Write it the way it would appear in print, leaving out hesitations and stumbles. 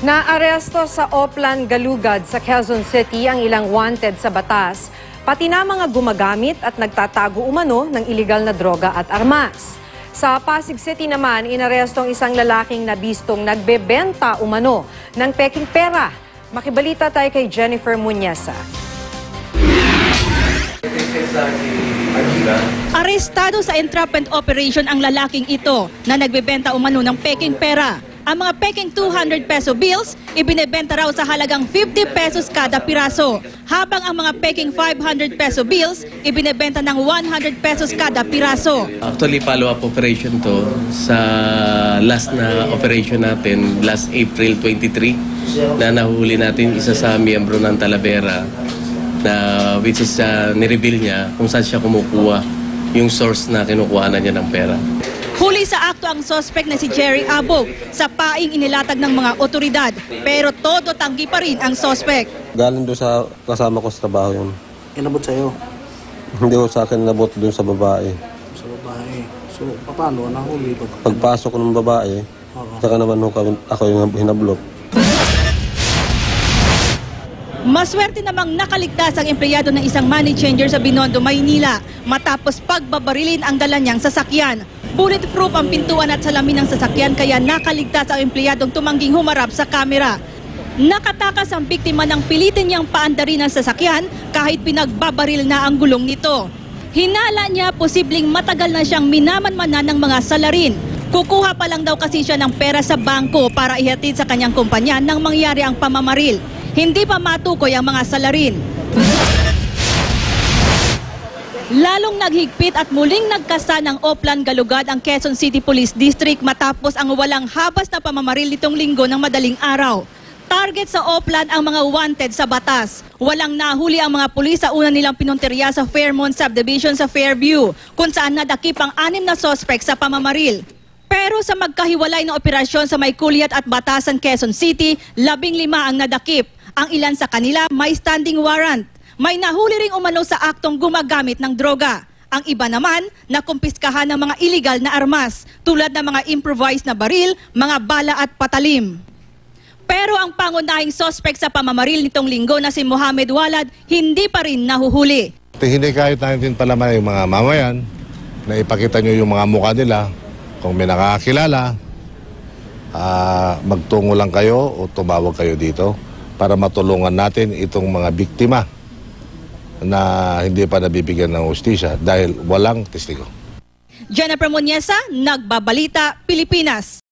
Naaresto sa Oplan, Galugad sa Quezon City ang ilang wanted sa batas, pati na mga gumagamit at nagtatago umano ng iligal na droga at armas. Sa Pasig City naman, inaresto ang isang lalaking nabistong nagbebenta umano ng peking pera. Makibalita tayo kay Jennifer Muñesa. Arestado sa entrapment operation ang lalaking ito na nagbebenta umano ng peking pera. Ang mga peking 200 peso bills, ibinebenta raw sa halagang 50 pesos kada piraso. Habang ang mga peking 500 peso bills, ibinebenta ng 100 pesos kada piraso. Actually, follow-up operation to sa last na operation natin, last April 23, na nahuli natin isa sa miyembro ng Talavera, na which is nireveal niya kung saan siya kumukuha yung source na kinukuha na niya ng pera. Huli sa akto ang suspect na si Jerry Abog sa paing inilatag ng mga otoridad, pero todo tanggi pa rin ang suspect. Galing doon sa kasama ko sa trabaho yun. Inabot sa'yo? Hindi ko sa akin nabot doon sa babae. Sa babae. So, paano? Nahuli ito? Pagpasok ko ng babae, saka naman ako yung hinablok. Maswerte namang nakaligtas ang empleyado ng isang money changer sa Binondo, Maynila matapos pagbabarilin ang dala niyang sasakyan. Bulletproof ang pintuan at salamin ng sasakyan kaya nakaligtas ang empleyadong tumangging humarap sa kamera. Nakatakas ang biktima ng pilitin niyang paandarin ang sasakyan kahit pinagbabaril na ang gulong nito. Hinala niya posibleng matagal na siyang minamanmanan ng mga salarin. Kukuha pa lang daw kasi siya ng pera sa bangko para ihatid sa kanyang kumpanya nang mangyari ang pamamaril. Hindi pa matukoy ang mga salarin. Lalong naghigpit at muling nagkasa ng Oplan, Galugad ang Quezon City Police District matapos ang walang habas na pamamaril nitong linggo ng madaling araw. Target sa Oplan ang mga wanted sa batas. Walang nahuli ang mga pulis sa una nilang pinunteriya sa Fairmont Subdivision sa Fairview, kung saan nadakip ang 6 na suspect sa pamamaril. Pero sa magkahiwalay na operasyon sa Maykuliat at Batasan, Quezon City, 15 ang nadakip. Ang ilan sa kanila may standing warrant. May nahuli ring umano sa aktong gumagamit ng droga. Ang iba naman, nakumpiskahan ng mga iligal na armas, tulad ng mga improvised na baril, mga bala at patalim. Pero ang pangunahing suspect sa pamamaril nitong linggo na si Mohamed Walad, hindi pa rin nahuhuli. Hinikayat natin palaman yung mga mamayan na ipakita nyo yung mga mukha nila. Kung may nakakilala, magtungo lang kayo o tumawag kayo dito para matulungan natin itong mga biktima na hindi pa nabibigyan ng hustisya dahil walang testigo. Jennifer Muñesa, Nagbabalita, Pilipinas.